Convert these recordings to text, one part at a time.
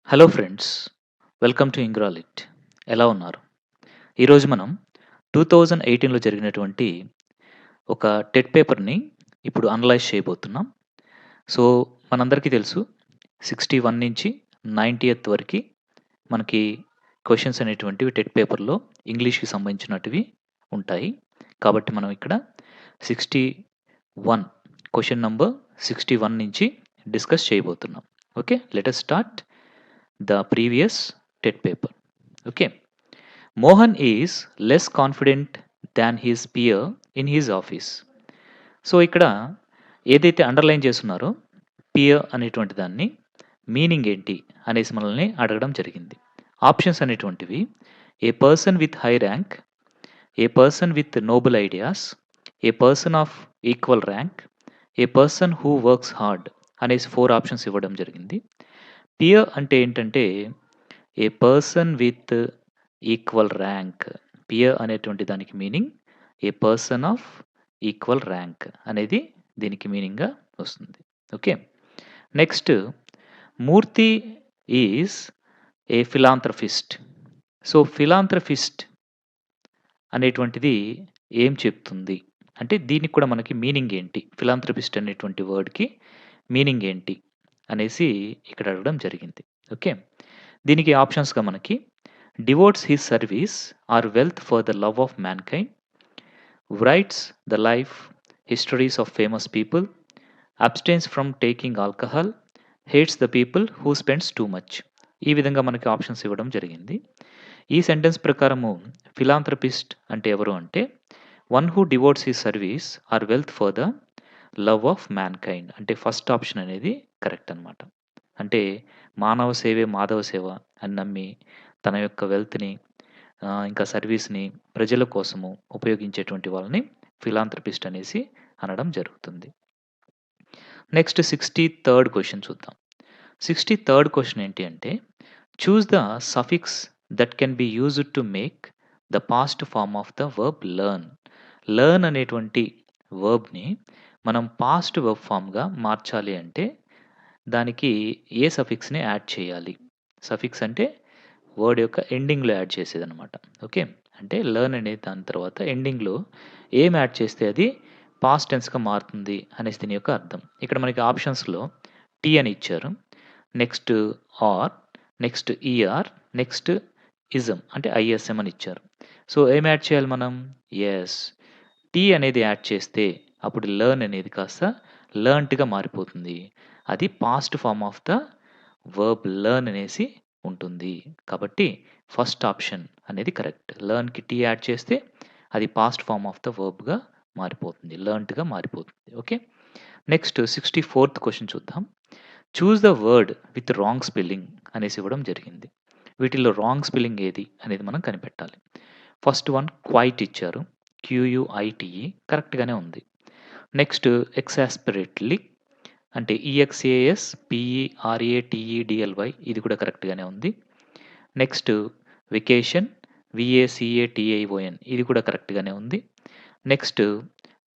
Hello friends. Welcome to ఇంగ్రాలిట్. ఎలా ఉన్నారు? ఈరోజు మనం 2018లో జరిగినటువంటి ఒక టెట్ పేపర్‌ని ఇప్పుడు అనలైజ్ చేయబోతున్నాం. సో, మనందరికీ తెలుసు 61 నుంచి 90థ్ వరకి మనకి క్వెషన్స్ అనేటువంటివి టెట్ పేపర్‌లో ఇంగ్లీష్‌కి సంబంధించినటివి ఉంటాయి. కాబట్టి మనం ఇక్కడ 61 క్వెషన్ నంబర్ 61 నుంచి డిస్కస్ చేయబోతున్నాం. Okay. Let us start the previous TET paper. Okay. Mohan is less confident than his peer in his office. So ఇక్కడ ఏదైతే అండర్లైన్ చేస్తున్నారో పియర్ అనేటువంటి దాన్ని మీనింగ్ ఏంటి అనేసి మనల్ని అడగడం జరిగింది. ఆప్షన్స్ అనేటువంటివి a person with high rank, a person with noble ideas, a person of equal rank, a person who works hard అనేసి 4 ఆప్షన్స్ ఇవ్వడం జరిగింది. పియర్ అంటే ఏంటంటే a person with equal rank. Peer అనేటువంటి దానికి meaning a person of equal rank అనేది దీనికి మీనింగ్‌గా వస్తుంది. Okay. Next Murthy is a philanthropist. So, philanthropist అనేటువంటిది ఏం చెప్తుంది? అంటే దీనికి కూడా మనకి మీనింగ్ ఏంటి? ఫిలాంథ్రపిస్ట్ అనేటువంటి వర్డ్‌కి మీనింగ్ ఏంటి? అనేసి ఇక్కడ అడగడం జరిగింది. ఓకే. దీనికి ఆప్షన్స్‌గా మనకి devotes his service or wealth for the love of mankind, writes the life histories of famous people, abstains from taking alcohol, hates the people who spends too much. ఈ విధంగా మనకి ఆప్షన్స్ ఇవ్వడం జరిగింది. ఈ సెంటెన్స్ ప్రకారము ఫిలాంథ్రపిస్ట్ అంటే ఎవరు అంటే one who devotes his service or wealth for the love of mankind. అంటే ఫస్ట్ ఆప్షన్ అనేది కరెక్ట్ అన్నమాట. అంటే మానవ సేవే మాధవ సేవ అని నమ్మి తన యొక్క వెల్త్‌ని ఇంకా సర్వీస్‌ని ప్రజల కోసము ఉపయోగించేటువంటి వాళ్ళని ఫిలాంథ్రపిస్ట్ అనేసి అనడం జరుగుతుంది. నెక్స్ట్ 63rd క్వెషన్ చూద్దాం. 63rd క్వెషన్ ఏంటి అంటే choose the suffix that can be used to make the past form of the verb learn. Learn అనేటువంటి వర్బ్‌ని మనం పాస్ట్ వర్బ్ ఫార్మ్‌గా మార్చాలి అంటే దానికి ఏ సఫిక్స్‌ని యాడ్ చేయాలి? సఫిక్స్ అంటే వర్డ్ యొక్క ఎండింగ్‌లో యాడ్ చేసేదనమాట. ఓకే. అంటే లెర్న్ అనే దాని తర్వాత ఎండింగ్‌లో ఏం యాడ్ చేస్తే అది పాస్ట్ టెన్స్‌గా మారుతుంది అనేసి దీని యొక్క అర్థం. ఇక్కడ మనకి ఆప్షన్స్‌లో టీ అని ఇచ్చారు. Next R, next ER, next ism అంటే ఐఎస్ఎం అని ఇచ్చారు. సో, ఏం యాడ్ చేయాలి మనం? యెస్. టీ అనేది యాడ్ చేస్తే అప్పుడు లెర్న్ అనేది కాస్త లెర్న్‌ట్‌గా మారిపోతుంది. అది past form of the verb learn అనేసి ఉంటుంది. కాబట్టి ఫస్ట్ ఆప్షన్ అనేది కరెక్ట్. లెర్న్‌కి టీ యాడ్ చేస్తే అది పాస్ట్ ఫార్మ్ ఆఫ్ ద వర్బ్‌గా మారిపోతుంది. లెర్న్‌ట్‌గా మారిపోతుంది. ఓకే. నెక్స్ట్ 64th క్వెషన్ చూద్దాం. Choose the word with wrong spelling అనేసి ఇవ్వడం జరిగింది. వీటిలో రాంగ్ స్పెల్లింగ్ ఏది అనేది మనం కనిపెట్టాలి. ఫస్ట్ వన్ క్వైట్ ఇచ్చారు. క్యూయూఐటీఈ కరెక్ట్‌గానే ఉంది. నెక్స్ట్ ఎగ్జాస్పరేట్‌లీ అంటే ఈఎక్స్ఏఎస్ పీఈఆర్ఏటీఈడిఎల్వై ఇది కూడా కరెక్ట్‌గానే ఉంది. నెక్స్ట్ వెకేషన్ వీఏసీఏటీఐఓఎన్ ఇది కూడా కరెక్ట్‌గానే ఉంది. నెక్స్ట్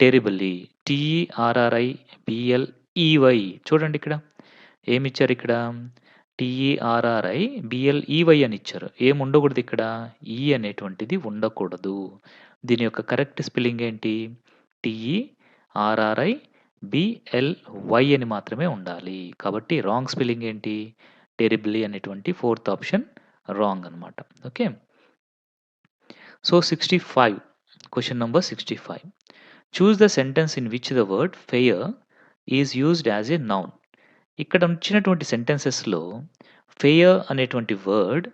టెరిబల్లీ టీఈఆర్ఆర్ఐబీఎల్ఈవై చూడండి ఇక్కడ ఏమిచ్చారు ఇక్కడ టీఈఆర్ఆర్ఐబీఎల్ఈవై అని ఇచ్చారు. ఏమి ఉండకూడదు ఇక్కడ ఈ అనేటువంటిది ఉండకూడదు. దీని యొక్క కరెక్ట్ స్పెల్లింగ్ ఏంటి? టీఈఆర్ఆర్ఐ బిఎల్వై అని మాత్రమే ఉండాలి. కాబట్టి రాంగ్ స్పెల్లింగ్ ఏంటి? టెరిబ్లీ అనేటువంటి 4th ఆప్షన్ రాంగ్ అన్నమాట. Okay. So, 65 question number 65. Choose the sentence in which the word fair is used as a noun. ఇక్కడ ఇచ్చినటువంటి సెంటెన్సెస్‌లో ఫెయిర్ అనేటువంటి వర్డ్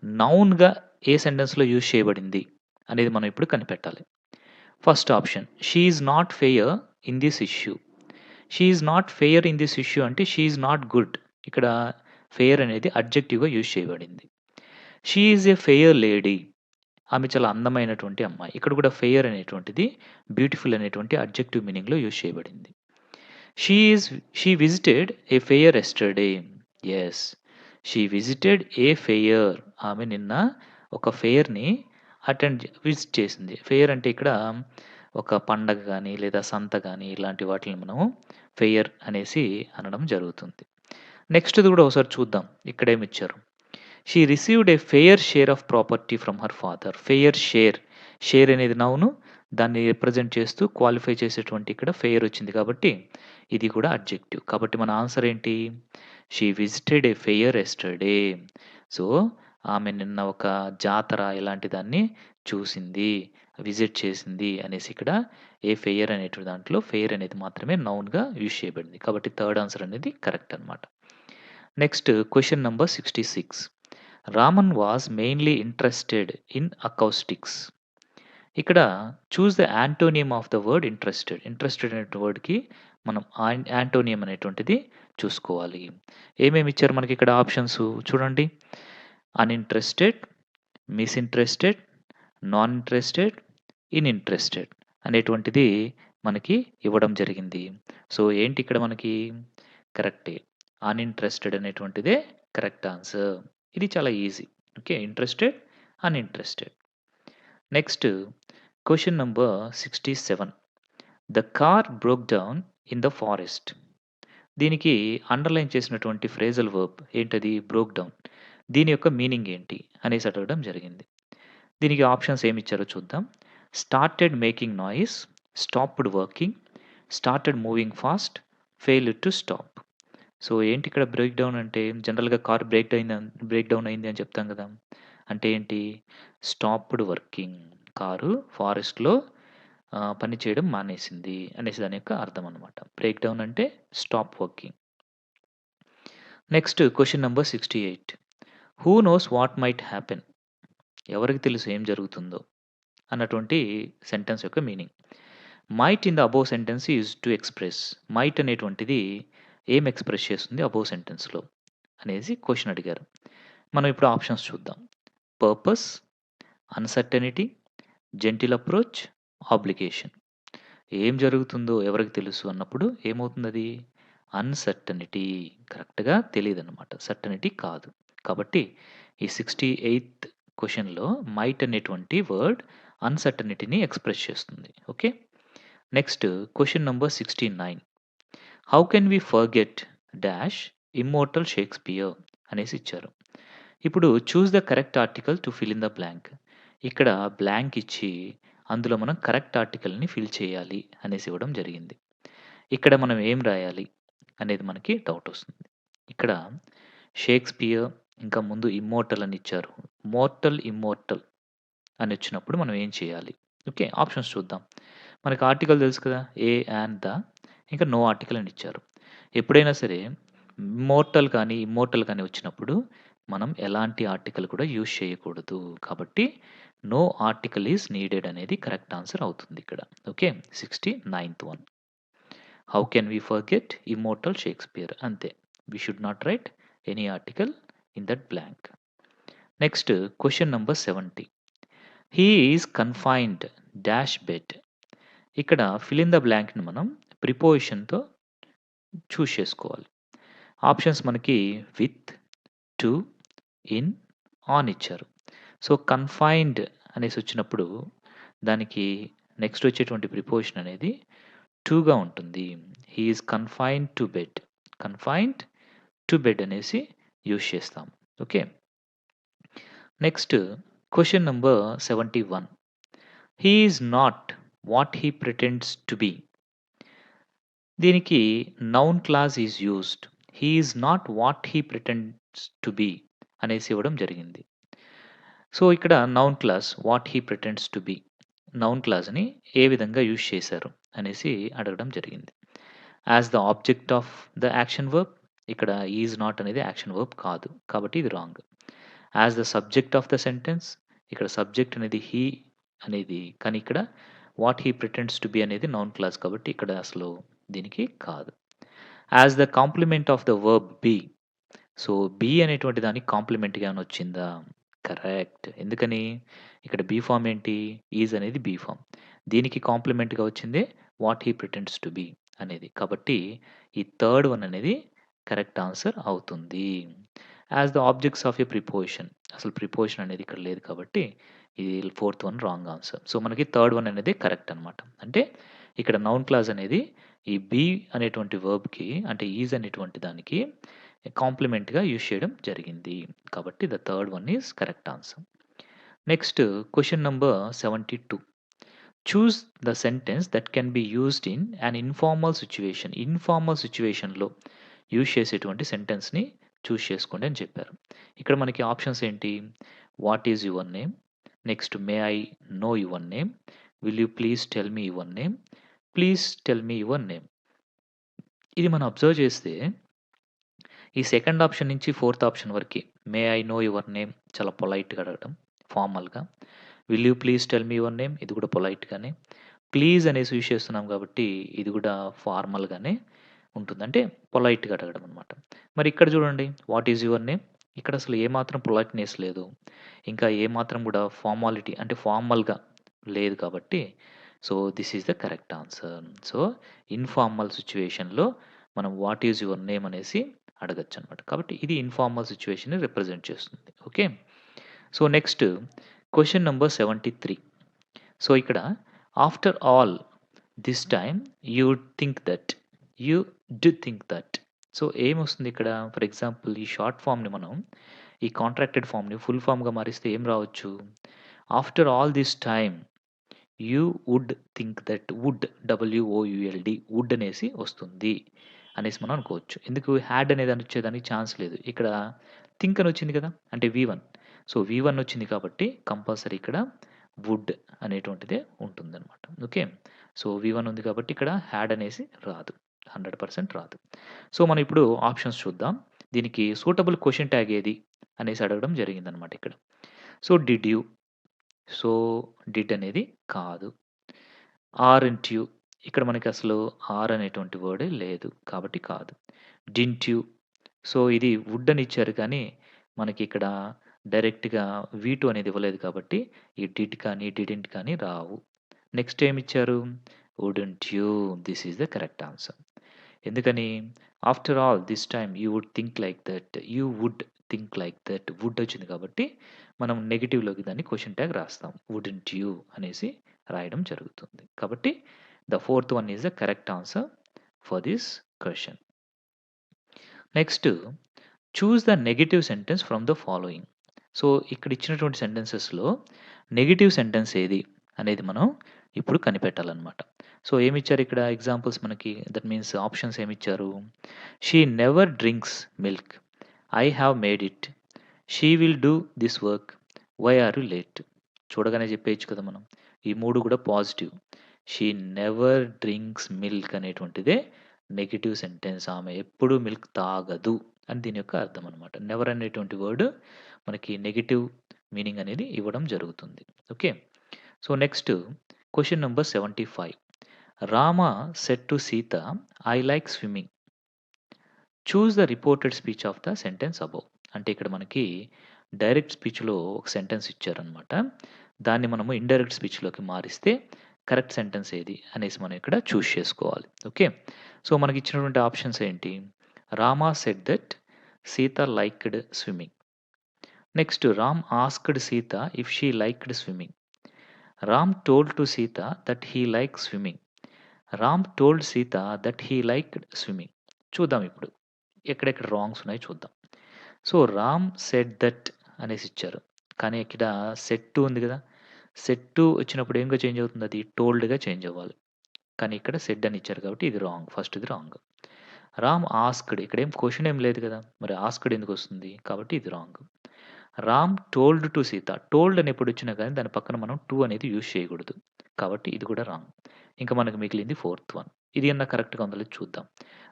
నౌన్‌గా ఏ సెంటెన్స్‌లో యూజ్ చేయబడింది అనేది మనం ఇప్పుడు కనిపెట్టాలి. First option she is not fair in this issue. She is not fair in this issue అంటే she is not good. ఇక్కడ ఫెయిర్ అనేది అడ్జెక్టివ్‌గా యూజ్ చేయబడింది. She is a fair lady. ఆమె చాలా అందమైనటువంటి అమ్మాయి. ఇక్కడ కూడా ఫెయిర్ అనేటువంటిది బ్యూటిఫుల్ అనేటువంటి అడ్జెక్టివ్ మీనింగ్‌లో యూజ్ చేయబడింది. She visited A fair yesterday. Yes. She visited A fair. ఆమె నిన్న ఒక ఫెయిర్‌ని విజిట్ చేసింది. ఫెయిర్ అంటే ఇక్కడ ఒక పండగ గాని, లేదా సంత గాని ఇలాంటి వాటిని మనము ఫెయిర్ అనేసి అనడం జరుగుతుంది. నెక్స్ట్‌ది కూడా ఒకసారి చూద్దాం. ఇక్కడేమిచ్చారు? She received a fair share of property from her father. Fair share, share అనేది నౌను. దాన్ని రిప్రజెంట్ చేస్తూ క్వాలిఫై చేసేటువంటి ఇక్కడ ఫెయిర్ వచ్చింది కాబట్టి ఇది కూడా అడ్జెక్టివ్. కాబట్టి మన ఆన్సర్ ఏంటి? She visited A fair yesterday. So, ఆమె నిన్న ఒక జాతర ఇలాంటి దాన్ని చూసింది, విజిట్ చేసింది అనేసి ఇక్కడ ఏ ఫెయిర్ అనేటువంటి దాంట్లో ఫెయిర్ అనేది మాత్రమే నౌన్‌గా యూజ్ చేయబడింది. కాబట్టి థర్డ్ ఆన్సర్ అనేది కరెక్ట్ అన్నమాట. Next question number 66. Raman was mainly interested in acoustics. ఇక్కడ choose the antonym of the word interested. Interested అనే వర్డ్‌కి మనం యాంటోనియం అనేటువంటిది చూసుకోవాలి. ఏమేమి ఇచ్చారు మనకి ఇక్కడ ఆప్షన్స్ చూడండి. Uninterested, misinterested, non interested, ininterested అనేటువంటిది మనకి ఇవ్వడం జరిగింది. సో, ఏంటి ఇక్కడ మనకి కరెక్టే. అన్‌ఇంట్రెస్టెడ్ అనేటువంటిదే కరెక్ట్ ఆన్సర్. ఇది చాలా easy. Okay. Interested, uninterested. Next question number 67. The car broke down in the forest. దీనికి అండర్‌లైన్ చేసినటువంటి ఫ్రేజల్ వర్బ్ ఏంటది? Broke down. దీని యొక్క మీనింగ్ ఏంటి అనేసి అడగడం జరిగింది. దీనికి ఆప్షన్స్ ఏమిచ్చారో చూద్దాం. Started making noise, stopped working, started moving fast, failed to stop. So, ఏంటి ఇక్కడ బ్రేక్ డౌన్ అంటే జనరల్‌గా కార్ బ్రేక్ డౌన్ అయింది అని చెప్తాం కదా! అంటే ఏంటి? Stopped working. కారు ఫారెస్ట్‌లో పని చేయడం మానేసింది అనేసి దాని యొక్క అర్థం అన్నమాట. బ్రేక్ డౌన్ అంటే stop working. Next question number 68. Who knows what might happen. ఎవరికి తెలుసు ఏం జరుగుతుందో అన్నటువంటి సెంటెన్స్ యొక్క meaning. Might in the above sentence is to express. Might అనేటువంటిది ఏం ఎక్స్‌ప్రెస్ చేస్తుంది అబోవ్ సెంటెన్స్‌లో అనేసి క్వెషన్ అడిగారు. మనం ఇప్పుడు ఆప్షన్స్ చూద్దాం. Purpose, uncertainty, gentle approach, obligation. ఏం జరుగుతుందో ఎవరికి తెలుసు అన్నప్పుడు ఏమవుతుందది? అన్‌సర్టెనిటీ. కరెక్ట్‌గా తెలీదనమాట. సర్టెనిటీ కాదు. కాబట్టి ఈ 68థ్ క్వెషన్‌లో మైట్ అనేటువంటి వర్డ్ అన్‌సర్టెనిటీని ఎక్స్‌ప్రెస్ చేస్తుంది. Okay. Next question number 69. How can we forget dash immortal Shakespeare అనేసి ఇచ్చారు. ఇప్పుడు choose the correct article to fill in the blank. ఇక్కడ బ్లాంక్ ఇచ్చి అందులో మనం కరెక్ట్ ఆర్టికల్‌ని ఫిల్ చేయాలి అనేసి ఇవ్వడం జరిగింది. ఇక్కడ మనం ఏం రాయాలి అనేది మనకి డౌట్ వస్తుంది. ఇక్కడ షేక్స్‌పియర్ ఇంకా ముందు ఇమ్మోర్టల్ అని ఇచ్చారు. మోర్టల్, ఇమ్మోర్టల్ అని వచ్చినప్పుడు మనం ఏం చేయాలి? ఓకే. ఆప్షన్స్ చూద్దాం. మనకి ఆర్టికల్ తెలుసు కదా! ఏ, యాన్, ద ఇంకా నో ఆర్టికల్ అని ఇచ్చారు. ఎప్పుడైనా సరే మోర్టల్ కానీ, ఇమ్మోర్టల్ కానీ వచ్చినప్పుడు మనం ఎలాంటి ఆర్టికల్ కూడా యూజ్ చేయకూడదు. కాబట్టి నో ఆర్టికల్ ఈస్ నీడెడ్ అనేది కరెక్ట్ ఆన్సర్ అవుతుంది ఇక్కడ. Okay. 69th one. How can we forget immortal Shakespeare అంతే. We should not write any article in that blank. Next question number 70. He is confined dash bed. ఇక్కడ fill in the బ్లాంక్‌ని మనం ప్రిపోజిషన్‌తో choose చేసుకోవాలి. Options మనకి with, to, in, on ఇచ్చారు. So, confined అనేసి వచ్చినప్పుడు దానికి నెక్స్ట్ వచ్చేటువంటి ప్రిపోజిషన్ అనేది టుగా ఉంటుంది. He is confined to bed. Confined to bed అనేసి యూజ్ చేస్తాం. Okay. Next question number 71. He is not what he pretends to be. దీనికి noun clause is used. He is not what he pretends to be అనేసి ఇవ్వడం జరిగింది. So, ఇక్కడ noun clause what he pretends to be. Noun క్లాజ్‌ని ఏ విధంగా use చేశారు అనేసి అడగడం జరిగింది. As the object of the action verb. ఇక్కడ ఈజ్ నాట్ అనేది యాక్షన్ వర్బ్ కాదు. కాబట్టి ఇది wrong. As the subject of the sentence. ఇక్కడ సబ్జెక్ట్ అనేది హీ అనేది కానీ ఇక్కడ what he pretends to be అనేది నౌన్ క్లాజ్ కాబట్టి ఇక్కడ అసలు దీనికి కాదు. As the complement of the verb be. So, be అనేటువంటి దానికి కాంప్లిమెంట్‌గా ఏమైనా వచ్చిందా? కరెక్ట్. ఎందుకని? ఇక్కడ బీ ఫార్మ్ ఏంటి? ఈజ్ అనేది బీ ఫార్మ్. దీనికి కాంప్లిమెంట్‌గా వచ్చిందే what he pretends to be అనేది. కాబట్టి ఈ థర్డ్ వన్ అనేది కరెక్ట్ ఆన్సర్ అవుతుంది. As the objects of a preposition. అసలు ప్రిపోజిషన్ అనేది ఇక్కడ లేదు కాబట్టి ఇది fourth one wrong answer. So, మనకి థర్డ్ వన్ అనేది కరెక్ట్ అనమాట. అంటే ఇక్కడ నౌన్ క్లాజ్ అనేది ఈ బీ అనేటువంటి వర్బ్‌కి అంటే ఈజ్ అనేటువంటి దానికి కాంప్లిమెంట్‌గా యూజ్ చేయడం జరిగింది. కాబట్టి the third one is correct answer. Next question number 72. Choose the sentence that can be used in an informal situation. Informal సిట్యుయేషన్‌లో యూజ్ చేసేటువంటి సెంటెన్స్‌ని చూజ్ చేసుకోండి అని చెప్పారు. ఇక్కడ మనకి ఆప్షన్స్ ఏంటి? What is your name? Next may I know your name? Will you please tell me your name? Please tell me your name. ఇది మనం అబ్జర్వ్ చేస్తే ఈ సెకండ్ ఆప్షన్ నుంచి ఫోర్త్ ఆప్షన్ వరకి may I know your name చాలా పొలైట్‌గా అడగడం ఫార్మల్‌గా. Will you please tell me your name ఇది కూడా పొలైట్‌గానే. ప్లీజ్ అనేసి యూజ్ చేస్తున్నాం కాబట్టి ఇది కూడా ఫార్మల్‌గానే ఉంటుంది. అంటే పొలైట్‌గా అడగడం అనమాట. మరి ఇక్కడ చూడండి వాట్ ఈజ్ యువర్ నేమ్? ఇక్కడ అసలు ఏమాత్రం పొలైట్‌నెస్ లేదు. ఇంకా ఏమాత్రం కూడా ఫార్మాలిటీ అంటే ఫార్మల్‌గా లేదు కాబట్టి so, this is the correct answer. So, informal సిట్యుయేషన్‌లో మనం వాట్ ఈజ్ యువర్ నేమ్ అనేసి అడగొచ్చనమాట. కాబట్టి ఇది ఇన్ఫార్మల్ సిట్యుయేషన్‌ని రిప్రజెంట్ చేస్తుంది. Okay. So, next question number 73. So, ఇక్కడ after all this time you think that, you do think that. So, ఏమొస్తుంది ఇక్కడ? ఫర్ ఎగ్జాంపుల్ ఈ షార్ట్ ఫార్మ్‌ని మనం ఈ కాంట్రాక్టెడ్ ఫార్మ్‌ని ఫుల్ ఫార్మ్‌గా మారిస్తే ఏం రావచ్చు? After all this time you would think that would W O U L D would అనేసి వస్తుంది అనేసి మనం అనుకోవచ్చు. ఎందుకు హ్యాడ్ అనేదాన్ని వచ్చేదానికి ఛాన్స్ లేదు. ఇక్కడ థింక్ అని వచ్చింది కదా! అంటే వి1. సో, వి1 వచ్చింది కాబట్టి కంపల్సరీ ఇక్కడ వుడ్ అనేటువంటిదే ఉంటుందనమాట. ఓకే. సో, వి1 ఉంది కాబట్టి ఇక్కడ హ్యాడ్ అనేసి రాదు. 100% రాదు. సో, మనం ఇప్పుడు ఆప్షన్స్ చూద్దాం. దీనికి సూటబుల్ క్వెషన్ ట్యాగ్ ఏది అనేసి అడగడం జరిగిందనమాట ఇక్కడ. So, did you? So, did అనేది కాదు. ఆర్‌ఎంట్ యూ? ఇక్కడ మనకి అసలు ఆర్ అనేటువంటి వర్డే లేదు. కాబట్టి కాదు. Didn't you? సో, ఇది వుడ్ అని ఇచ్చారు కానీ, మనకి ఇక్కడ డైరెక్ట్‌గా వి2 అనేది ఇవ్వలేదు కాబట్టి, ఈ డిడ్ కానీ, డిడ్ంట్ కానీ రావు. నెక్స్ట్ ఏమిచ్చారు? Wouldn't you? This is the correct answer. ఎందుకని? After all this time you would think like that, you would think like that would వచ్చింది కాబట్టి, మనం నెగెటివ్‌లోకి దాన్ని క్వెషన్ ట్యాగ్ రాస్తాం. వుడెంట్ యూ అనేసి రాయడం జరుగుతుంది. కాబట్టి the fourth one is the correct answer for this question. Next choose the negative sentence from the following. So, ఇక్కడ ఇచ్చినటువంటి సెంటెన్సెస్‌లో నెగెటివ్ సెంటెన్స్ ఏది అనేది మనం ఇప్పుడు కనిపెట్టాలన్నమాట. సో, ఏమిచ్చారు ఇక్కడ ఎగ్జాంపుల్స్ మనకి దట్ మీన్స్ ఆప్షన్స్ ఏమిచ్చారు? She never drinks milk. I have made it. She will do this work. Why are you late? చూడగానే చెప్పేయొచ్చు కదా మనం. ఈ 3 కూడా positive. She never drinks milk అనేటువంటిదే నెగెటివ్ సెంటెన్స్. ఆమె ఎప్పుడూ మిల్క్ తాగదు అని దీని యొక్క అర్థం అనమాట. నెవర్ అనేటువంటి వర్డ్ మనకి నెగెటివ్ మీనింగ్ అనేది ఇవ్వడం జరుగుతుంది. Okay. So, next question number 75. Rama said to Sita I like swimming. Choose the reported speech of the sentence above. అంటే ఇక్కడ మనకి డైరెక్ట్ స్పీచ్‌లో ఒక సెంటెన్స్ ఇచ్చారనమాట. దాన్ని మనము ఇండైరెక్ట్ స్పీచ్‌లోకి మారిస్తే కరెక్ట్ సెంటెన్స్ ఏది అనేసి మనం ఇక్కడ చూజ్ చేసుకోవాలి. ఓకే. సో, మనకి ఇచ్చినటువంటి ఆప్షన్స్ ఏంటి? Rama said that Sita liked swimming. Next Ram asked Sita if she liked swimming. Ram told to Sita that he like swimming. Ram told Sita that he liked swimming. చూద్దాం ఇప్పుడు. ఎక్కడెక్కడ రాంగ్స్ ఉన్నాయో చూద్దాం. సో, రామ్ సెడ్ దట్ అనేసి ఇచ్చారు. కానీ ఇక్కడ సెడ్ టు ఉంది కదా! సెడ్ టు వచ్చినప్పుడు ఏంగా చేంజ్ అవుతుంది అది? టోల్డ్‌గా చేంజ్ అవ్వాలి. కానీ ఇక్కడ సెడ్ అని ఇచ్చారు కాబట్టి ఇది రాంగ్. ఫస్ట్‌ది రాంగ్. రామ్ ఆస్క్డ్ ఇక్కడేం క్వెషన్ ఏం లేదు కదా! మరి ఆస్క్డ్ ఎందుకొస్తుంది? కాబట్టి ఇది wrong. Ram told to Sita. Told అని ఎప్పుడొచ్చినా గానీ దాని పక్కన మనం టు అనేది యూజ్ చేయకూడదు. కాబట్టి ఇది కూడా రాంగ్. ఇంకా మనకు మిగిలింది ఫోర్త్ వన్. ఇది అన్నా కరెక్ట్‌గా ఉందో లేదో చూద్దాం.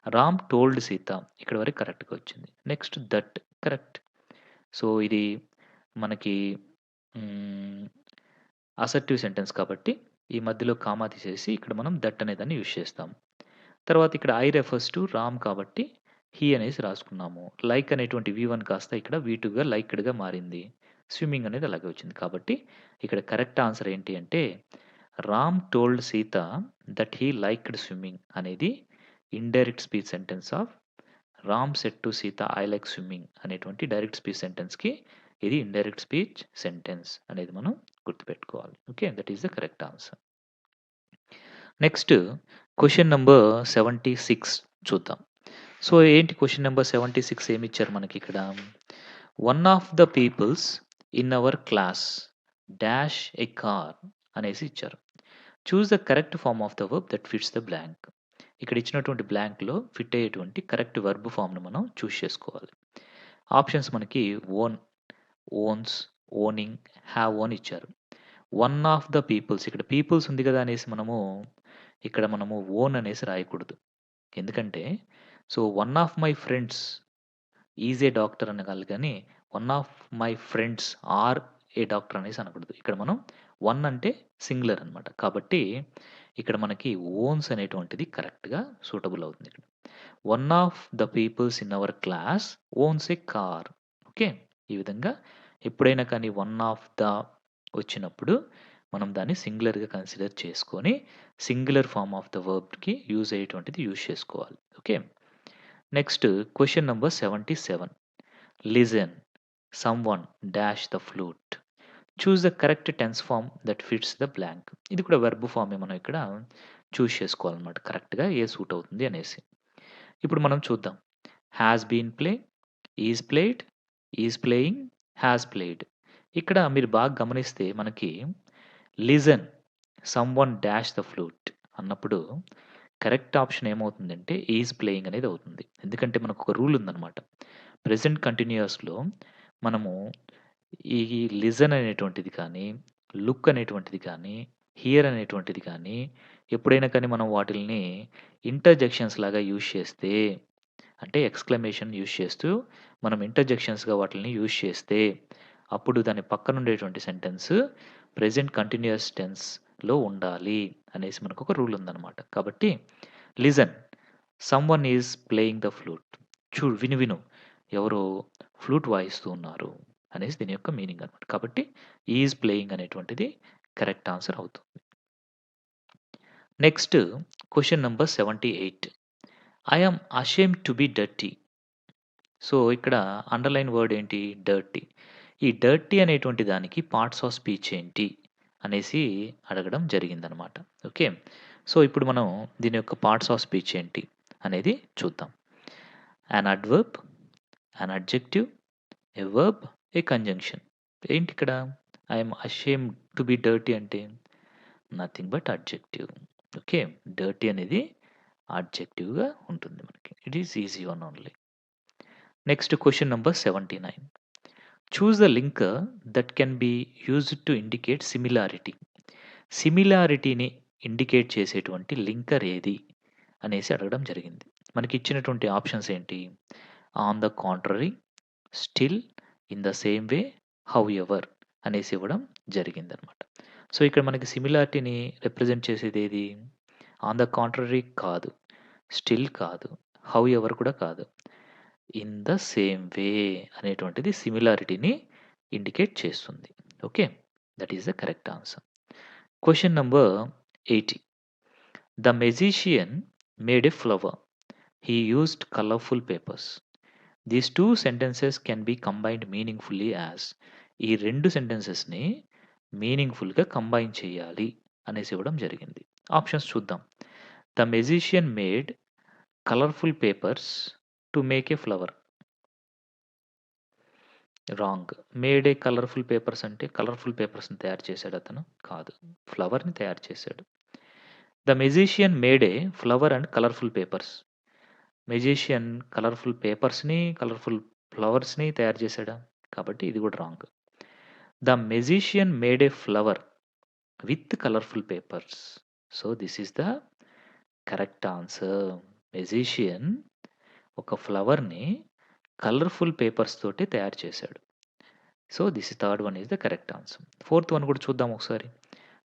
రామ్ టోల్డ్ సీత ఇక్కడి వరకు కరెక్ట్‌గా వచ్చింది. Next that correct. సో, ఇది మనకి హ్మ్, అసర్టివ్ సెంటెన్స్ కాబట్టి ఈ మధ్యలో కామా తీసేసి ఇక్కడ మనం దట్ అనేదాన్ని యూజ్ చేస్తాం. తర్వాత ఇక్కడ ఐ రెఫర్స్ టు రామ్ కాబట్టి హీ అనేసి రాసుకున్నాము. లైక్ అనేటువంటి వి1 కాస్త ఇక్కడ వి2గా లైక్డ్‌గా మారింది. స్విమ్మింగ్ అనేది అలాగే వచ్చింది. కాబట్టి ఇక్కడ కరెక్ట్ ఆన్సర్ ఏంటి అంటే Ram told Sita that he liked swimming అనేది indirect speech sentence of Ram said to Sita I like swimming అనేటువంటి డైరెక్ట్ స్పీచ్ సెంటెన్స్‌కి ఇది ఇండైరెక్ట్ స్పీచ్ సెంటెన్స్ అనేది మనం గుర్తుపెట్టుకోవాలి. Okay. That is the correct answer. Next question number 76 చూద్దాం. సో, ఏంటి క్వెషన్ నంబర్ 76 ఏమిచ్చారు మనకిక్కడ? One of the peoples in our class dash a car అనేసి ఇచ్చారు. Choose the correct form of the verb that fits the blank. ఇక్కడ ఇచ్చినటువంటి బ్లాంక్‌లో fit అయ్యేటువంటి కరెక్ట్ వర్బ్ ఫార్మ్‌ని మనం చూజ్ చేసుకోవాలి. ఆప్షన్స్ మనకి own, owns, owning, have own ఇచ్చారు. వన్ ఆఫ్ ద పీపుల్స్ ఇక్కడ పీపుల్స్ ఉంది కదా అనేసి ఇక్కడ మనము ఓన్ అనేసి రాయకూడదు. ఎందుకంటే one of my friends is a doctor అనగాలి కానీ, one of my friends are a doctor అనేసి అనకూడదు. ఇక్కడ మనం వన్ అంటే సింగులర్ అనమాట. కాబట్టి ఇక్కడ మనకి ఓన్స్ అనేటువంటిది కరెక్ట్‌గా సూటబుల్ అవుతుంది ఇక్కడ. One of the peoples in our class owns a car. Okay. ఈ విధంగా ఎప్పుడైనా కానీ వన్ ఆఫ్ ద వచ్చినప్పుడు మనం దాన్ని సింగులర్‌గా కన్సిడర్ చేసుకొని, సింగులర్ ఫార్మ్ ఆఫ్ ద వర్బ్‌కి యూజ్ అయ్యేటువంటిది యూజ్ చేసుకోవాలి. Okay. Next question number 77. Listen someone dash the flute. Choose the correct tense form that fits the blank. ఇది కూడా వెర్బ్ ఫార్మే మనం ఇక్కడ చూజ్ చేసుకోవాలన్నమాట. కరెక్ట్‌గా ఏ సూట్ అవుతుంది అనేసి. ఇప్పుడు మనం చూద్దాం. Has been play, is played, is playing, has played. ఇక్కడ మీరు బాగా గమనిస్తే మనకి listen someone dash the flute అన్నప్పుడు కరెక్ట్ ఆప్షన్ ఏమవుతుందంటే ఈజ్ ప్లేయింగ్ అనేది అవుతుంది. ఎందుకంటే మనకొక రూల్ ఉందన్నమాట. ప్రెజెంట్ కంటిన్యూయస్‌లో మనము ఈ లిజన్ అనేటువంటిది కానీ, లుక్ అనేటువంటిది కానీ, హియర్ అనేటువంటిది కానీ, ఎప్పుడైనా కానీ మనం వాటిల్ని ఇంటర్జెక్షన్స్ లాగా యూజ్ చేస్తే, అంటే ఎక్స్‌క్లమేషన్ యూజ్ చేస్తూ మనం ఇంటర్జెక్షన్స్‌గా వాటిల్ని యూజ్ చేస్తే, అప్పుడు దాని పక్కన ఉండేటువంటి సెంటెన్స్ ప్రెజెంట్ కంటిన్యూయస్ టెన్స్‌లో ఉండాలి అనేసి మనకొక రూల్ ఉందన్నమాట. కాబట్టి listen someone is playing the flute. చూడు విను ఎవరో ఫ్లూట్ వాయిస్తూ ఉన్నారు అనేసి దీని యొక్క మీనింగ్ అనమాట. కాబట్టి ఈజ్ ప్లేయింగ్ అనేటువంటిది కరెక్ట్ ఆన్సర్ అవుతుంది. Next question number 78. I am ashamed to be dirty. So, ఇక్కడ అండర్‌లైన్ వర్డ్ ఏంటి? డర్టీ. ఈ డర్టీ అనేటువంటి దానికి పార్ట్స్ ఆఫ్ స్పీచ్ ఏంటి? అనేసి అడగడం జరిగిందనమాట. ఓకే. సో, ఇప్పుడు మనం దీని యొక్క పార్ట్స్ ఆఫ్ స్పీచ్ ఏంటి అనేది చూద్దాం. An adverb, an adjective, a verb, a conjunction. ఏంటిక్కడ? I am ashamed to be dirty అంటే nothing but adjective. Okay. Dirty అనేది అడ్జెక్టివ్‌గా ఉంటుంది మనకి. It is easy one only. Next question number 79. Choose the linker that can be used to indicate similarity. సిమిలారిటీని indicate చేసేటువంటి linker ఏది? అనేసి అడగడం జరిగింది. మనకి ఇచ్చినటువంటి ఆప్షన్స్ ఏంటి? On the contrary, still, in the same way, however అనేసి ఇవ్వడం జరిగిందనమాట. సో, ఇక్కడ మనకి సిమిలారిటీని రిప్రజెంట్ చేసేదేది? ఆన్ ద కాంట్రరీ కాదు, స్టిల్ కాదు, హౌఎవర్ కూడా కాదు. ఇన్ ద సేమ్ వే అనేటువంటిది సిమిలారిటీని ఇండికేట్ చేస్తుంది. Okay. That is the correct answer. Question number 80. The magician made a flower. He used colourful papers. These 2 sentences can be combined meaningfully as. ఈ 2 సెంటెన్సెస్‌ని మీనింగ్‌ఫుల్‌గా combine చేయాలి అనేసి ఇవ్వడం జరిగింది. ఆప్షన్స్ చూద్దాం. The magician made colourful papers to make a flower. Wrong. Made a colourful papers అంటే colourful పేపర్స్‌ని తయారు చేసాడతను? కాదు. ఫ్లవర్‌ని తయారు చేసాడు. The magician made a flower and colourful papers. Magician colourful పేపర్స్‌ని, కలర్‌ఫుల్ ఫ్లవర్స్‌ని తయారు చేసాడా? కాబట్టి ఇది కూడా wrong. The magician made a flower with colourful papers. So, this is the correct answer. Magician ఒక ఫ్లవర్‌ని కలర్‌ఫుల్ పేపర్స్ తోటి తయారు చేసాడు. So, this third one is the correct answer. Fourth one కూడా చూద్దాం ఒకసారి.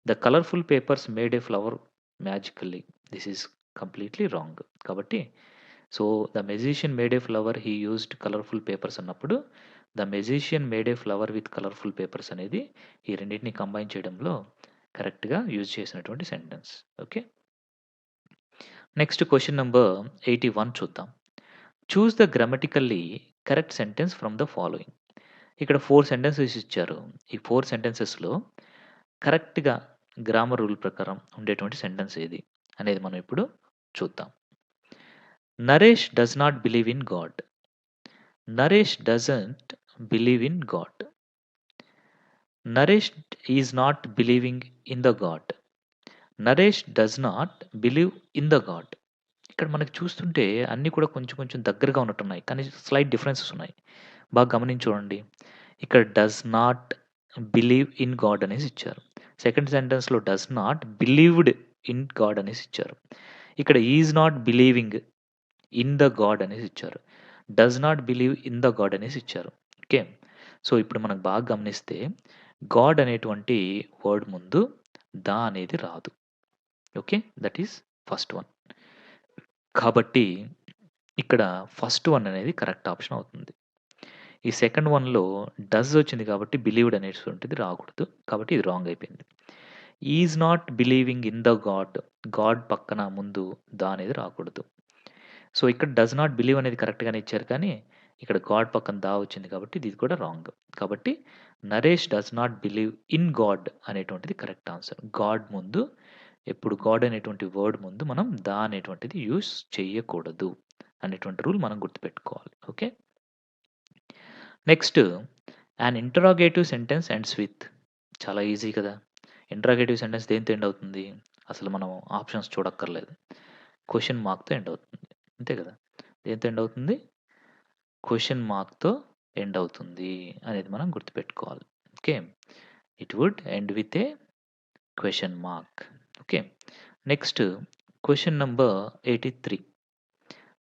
The colourful papers made a flower magically. This is completely wrong. కాబట్టి the magician made a flower he used colourful papers అన్నప్పుడు the magician made a flower with colourful papers అనేది ఈ రెండిటిని combine చేయడంలో కరెక్ట్‌గా యూజ్ చేసినటువంటి sentence. Okay. Next question number 81 చూద్దాం. Choose the grammatically correct sentence from the following. ఇక్కడ 4 sentences ఇచ్చారు. ఈ 4 సెంటెన్సెస్‌లో కరెక్ట్‌గా గ్రామర్ రూల్ ప్రకారం ఉండేటువంటి సెంటెన్స్ ఏది అనేది మనం ఇప్పుడు చూద్దాం. Naresh does not believe in God. Naresh doesn't believe in God. Naresh is not believing in the God. Naresh does not believe in the God. ఇక్కడ మనకి చూస్తుంటే అన్నీ కూడా కొంచెం కొంచెం దగ్గరగా ఉన్నట్టున్నాయి. కానీ స్లైట్ డిఫరెన్సెస్ ఉన్నాయి. బాగా గమనించి చూడండి. ఇక్కడ does not believe in God అనేసి ఇచ్చారు. సెకండ్ సెంటెన్స్‌లో does not believed in God అనేసి ఇచ్చారు. ఇక్కడ is not believing in the God అనేసి ఇచ్చారు. Does not believe in the God అనేసి ఇచ్చారు. ఓకే. సో, ఇప్పుడు మనకు బాగా గమనిస్తే గాడ్ అనేటువంటి వర్డ్ ముందు ద అనేది రాదు. Okay. That is first one. కాబట్టి ఇక్కడ ఫస్ట్ వన్ అనేది కరెక్ట్ ఆప్షన్ అవుతుంది. ఈ సెకండ్ వన్‌లో డస్ వచ్చింది కాబట్టి బిలీవ్డ్ అనేటువంటిది రాకూడదు. కాబట్టి ఇది రాంగ్ అయిపోయింది. Is not believing in the God. God పక్కన ముందు ద అనేది రాకూడదు. సో, ఇక్కడ డస్ నాట్ బిలీవ్ అనేది కరెక్ట్‌గానే ఇచ్చారు కానీ, ఇక్కడ గాడ్ పక్కన ద వచ్చింది కాబట్టి ఇది కూడా రాంగ్. కాబట్టి Naresh does not believe in God అనేటువంటిది కరెక్ట్ ఆన్సర్. గాడ్ ముందు ఎప్పుడు గాడ్ అనేటువంటి వర్డ్ ముందు మనం ద అనేటువంటిది యూజ్ చేయకూడదు అనేటువంటి రూల్ మనం గుర్తుపెట్టుకోవాలి. Okay. Next an interrogative sentence ends with. చాలా ఈజీ కదా! ఇంటరాగేటివ్ సెంటెన్స్ దేనితో ఎండ్ అవుతుంది? అసలు మనం ఆప్షన్స్ చూడక్కర్లేదు. క్వెషన్ మార్క్‌తో ఎండ్ అవుతుంది. అంతే కదా! దేనితో ఎండ్ అవుతుంది? క్వెషన్ మార్క్‌తో ఎండ్ అవుతుంది అనేది మనం గుర్తుపెట్టుకోవాలి. Okay. It would end with a question mark. Okay. Next question number 83.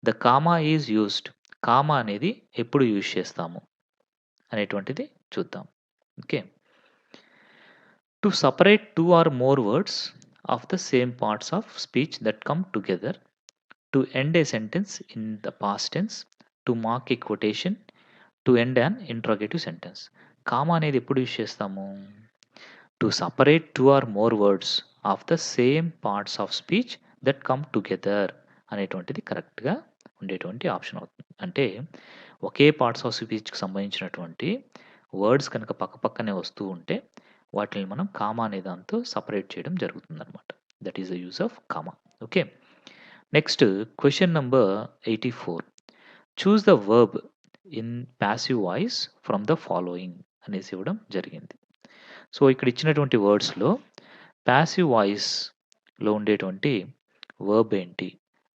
The comma is used. Comma అనేది ఎప్పుడు యూజ్ చేస్తాము అనేటువంటిది చూద్దాం. Okay. To separate 2 or more words of the same parts of speech that come together, to end a sentence in the past tense, to mark a quotation, to end an interrogative sentence. Comma అనేది ఎప్పుడు use చేస్తాము? To separate 2 or more words of the same parts of speech that come together అనేటువంటిది కరెక్ట్‌గా ఉండేటువంటి option అవుతుంది. అంటే ఒకే parts of స్పీచ్‌కి సంబంధించినటువంటి words కనుక పక్కపక్కనే వస్తూ ఉంటే వాటిని మనం కామా అనే దాంతో సెపరేట్ చేయడం జరుగుతుందనమాట. That is the use of comma. Okay. Next question number 84. Choose the verb in passive voice from the following అనేసి ఇవ్వడం జరిగింది. సో, ఇక్కడ ఇచ్చినటువంటి వర్డ్స్‌లో పాసివ్ వాయిస్‌లో ఉండేటువంటి వర్బ్ ఏంటి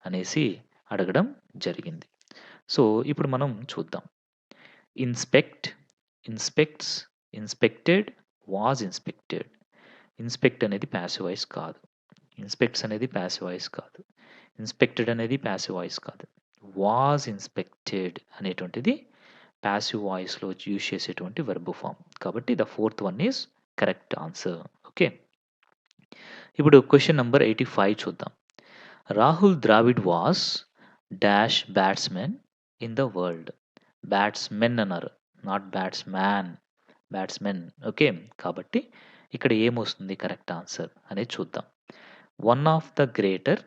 అనేసి అడగడం జరిగింది. సో, ఇప్పుడు మనం చూద్దాం. Inspect, inspects, inspected, was inspected. Inspect అనేది పాసివ్ వాయిస్ కాదు. ఇన్స్పెక్ట్స్ అనేది పాసివ్ వాయిస్ కాదు. ఇన్స్పెక్టెడ్ అనేది పాసివ్ వాయిస్ కాదు. వాస్ ఇన్స్పెక్టెడ్ అనేటువంటిది పాసివ్ వాయిస్‌లో యూజ్ చేసేటువంటి వెర్బ్ ఫార్మ్. కాబట్టి the fourth one is correct answer. Okay. ఇప్పుడు క్వెషన్ నంబర్ 85 చూద్దాం. Rahul Dravid was dash batsmen in the world. Batsmen అన్నారు. Not batsman. బ్యాట్స్‌మెన్. ఓకే. కాబట్టి ఇక్కడ ఏమొస్తుంది కరెక్ట్ ఆన్సర్ అనేది చూద్దాం. One of the greater,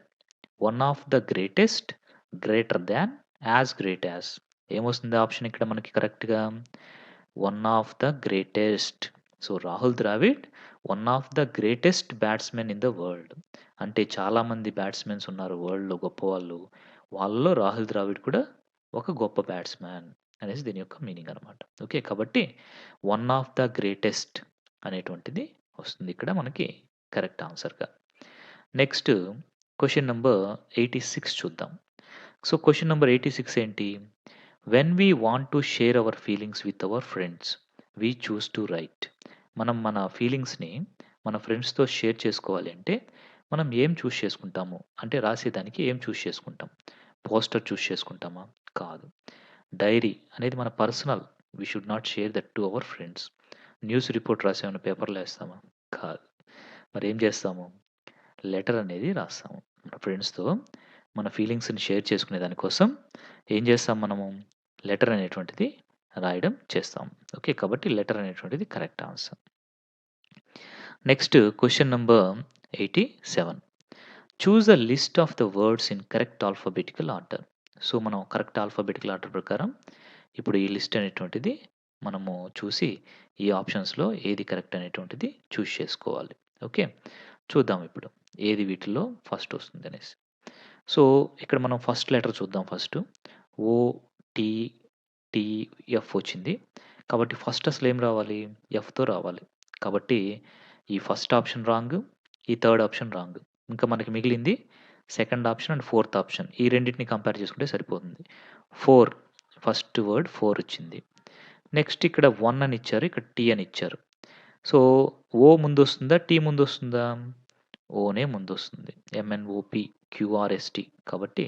one of the greatest, greater than, as great as. ఏమొస్తుంది option ఇక్కడ మనకి కరెక్ట్‌గా? One of the greatest. So, Rahul Dravid one of the greatest batsmen in the world. అంటే చాలామంది బ్యాట్స్‌మెన్స్ ఉన్నారు వరల్డ్‌లో గొప్పవాళ్ళు. వాళ్ళలో రాహుల్ ద్రావిడ్ కూడా ఒక గొప్ప బ్యాట్స్‌మ్యాన్ అనేసి దీని యొక్క మీనింగ్ అనమాట. ఓకే. కాబట్టి వన్ ఆఫ్ ద గ్రేటెస్ట్ అనేటువంటిది వస్తుంది ఇక్కడ మనకి కరెక్ట్ ఆన్సర్‌గా. నెక్స్ట్ క్వెషన్ నంబర్ 86 చూద్దాం. సో, క్వెషన్ నంబర్ 86 ఏంటి? When we want to share our feelings with our friends, we choose to write. మనం మన ఫీలింగ్స్‌ని మన ఫ్రెండ్స్‌తో షేర్ చేసుకోవాలి అంటే మనం ఏం చూస్ చేసుకుంటాము? అంటే రాసేదానికి ఏం చూస్ చేసుకుంటాం? పోస్టర్ చూస్ చేసుకుంటామా? కాదు. డైరీ అనేది మన personal. We should not share that to our friends. News report రాసామని పేపర్‌లో ఏస్తామా? కాదు. మరేం చేస్తాము? లెటర్ అనేది రాస్తాము. మన ఫ్రెండ్స్‌తో మన ఫీలింగ్స్‌ని షేర్ చేసుకునే దానికోసం ఏం చేస్తాం మనము? లెటర్ అనేటువంటిది రాయడం చేస్తాం. ఓకే. కాబట్టి లెటర్ అనేటువంటిది correct answer. Next question number 87. Choose a list of the words in correct alphabetical order. So, మనం కరెక్ట్ ఆల్ఫాబెటికల్ ఆర్డర్ ప్రకారం ఇప్పుడు ఈ లిస్ట్ అనేటువంటిది మనము చూసి ఈ ఆప్షన్స్‌లో ఏది కరెక్ట్ అనేటువంటిది చూస్ చేసుకోవాలి. ఓకే. చూద్దాం ఇప్పుడు ఏది వీటిలో ఫస్ట్ వస్తుందనేసి. సో, ఇక్కడ మనం ఫస్ట్ లెటర్ చూద్దాం ఫస్టు. ఓ, టీ, టీ, ఎఫ్ వచ్చింది. కాబట్టి ఫస్ట్ అసలేం రావాలి? ఎఫ్‌తో రావాలి. కాబట్టి ఈ ఫస్ట్ ఆప్షన్ రాంగ్. ఈ థర్డ్ ఆప్షన్ రాంగ్. ఇంకా మనకి మిగిలింది second option and fourth option. ఈ రెండిటిని కంపేర్ చేసుకుంటే సరిపోతుంది. 4 ఫస్ట్ వర్డ్ 4 వచ్చింది. నెక్స్ట్ ఇక్కడ 1 అని ఇచ్చారు. ఇక్కడ టీ అని ఇచ్చారు. సో, ఓ ముందొస్తుందా? టీ ముందొస్తుందా? ఓనే ముందొస్తుంది. ఎంఎన్ఓపీ క్యూఆర్ఎస్టీ. కాబట్టి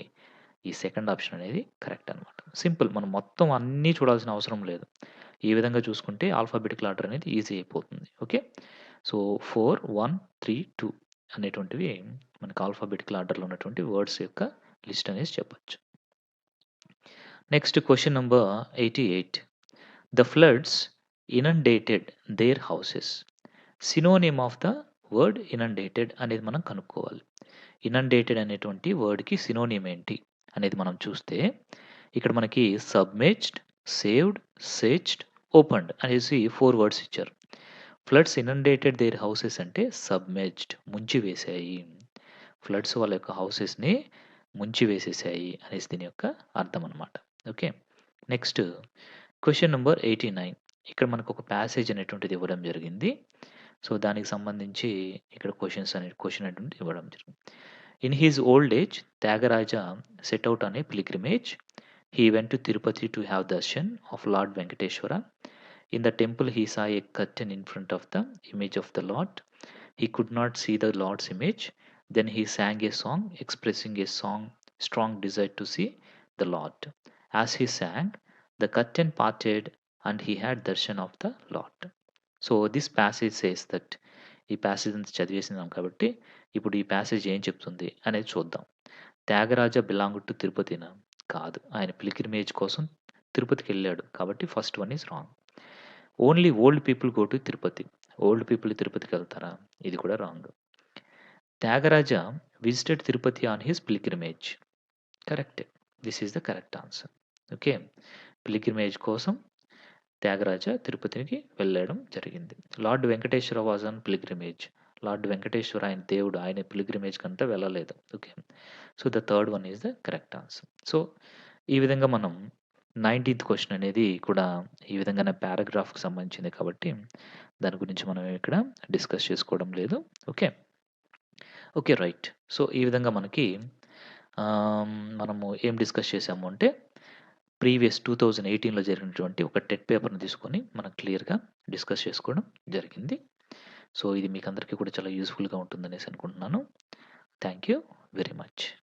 ఈ సెకండ్ ఆప్షన్ అనేది కరెక్ట్ అనమాట. సింపుల్. మనం మొత్తం అన్నీ చూడాల్సిన అవసరం లేదు. ఈ విధంగా చూసుకుంటే ఆల్ఫాబెటికల్ ఆర్డర్ అనేది ఈజీ అయిపోతుంది. ఓకే. సో, 4, 1, 3, 2 అనేటువంటివి మనకు ఆల్ఫాబెటికల్ ఆర్డర్‌లో ఉన్నటువంటి వర్డ్స్ యొక్క లిస్ట్ అనేసి చెప్పొచ్చు. Next question number 88. The floods inundated there houses. Synonym of the word inundated అనేది మనం కనుక్కోవాలి. ఇనండేటెడ్ అనేటువంటి వర్డ్‌కి సినోనిమ్ ఏంటి అనేది మనం చూస్తే, ఇక్కడ మనకి సబ్మెర్జ్డ్, సేవ్డ్, సెర్చ్డ్, ఓపెన్డ్ అనేసి 4 వర్డ్స్ ఇచ్చారు. ఫ్లడ్స్ ఇనండేటెడ్ దేర్ హౌసెస్ అంటే సబ్మెర్జ్డ్ ముంచివేశాయి. ఫ్లడ్స్ వాళ్ళ యొక్క హౌసెస్‌ని ముంచివేసేశాయి అనేసి దీని యొక్క అర్థం అనమాట. ఓకే. Next question number 89. ఇక్కడ మనకు ఒక ప్యాసేజ్ అనేటువంటిది ఇవ్వడం జరిగింది. సో, దానికి సంబంధించి ఇక్కడ క్వెషన్ అనేటువంటిది ఇవ్వడం జరిగింది. In his old age Tyagaraja set out on a pilgrimage. He went to Tirupati to have darshan of Lord Venkateshwara. In the temple, he saw a curtain in front of the image of the Lord. He could not see the Lord's image. Then he sang a song expressing a strong desire to see the Lord. As he sang, the curtain parted and he had darshan of the Lord. So, this passage says that ఈ passage అంతా చదివేసినాం కాబట్టి, ఇప్పుడు ఈ passage ఏం చెప్తుంది అనేది చూద్దాం. Tyagaraja belonged to తిరుపతినా? కాదు. ఆయన పిల్గ్రిమేజ్ కోసం తిరుపతికెళ్ళాడు. కాబట్టి first one is wrong. Only old people go to Tirupati. Old people తిరుపతికెళ్తారా? ఇది కూడా wrong. Tyagaraja visited Tirupati on his pilgrimage. కరెక్టే. This is the correct answer. Okay. Pilgrimage కోసం త్యాగరాజ తిరుపతికి వెళ్ళడం జరిగింది. Lord Venkateswara was on pilgrimage. Lord Venkateswara ఆయన దేవుడు. ఆయన పిల్గ్రిమేజ్‌కంతా వెళ్ళలేదు. Okay. So, the third one is the correct answer. So, ఈ విధంగా మనం 19థ్ క్వెషన్ అనేది కూడా ఈ విధంగానే పారాగ్రాఫ్‌కి సంబంధించింది కాబట్టి, దాని గురించి మనం ఇక్కడ డిస్కస్ చేసుకోవడం లేదు. ఓకే. ఓకే. రైట్. సో, ఈ విధంగా మనకి మనము ఏం డిస్కస్ చేసాము అంటే, ప్రీవియస్ 2018లో జరిగినటువంటి ఒక టెట్ పేపర్‌ని తీసుకొని మనం క్లియర్‌గా డిస్కస్ చేసుకోవడం జరిగింది. సో, ఇది మీకందరికీ కూడా చాలా యూజ్‌ఫుల్‌గా ఉంటుందనేసి అనుకుంటున్నాను. Thank you very much.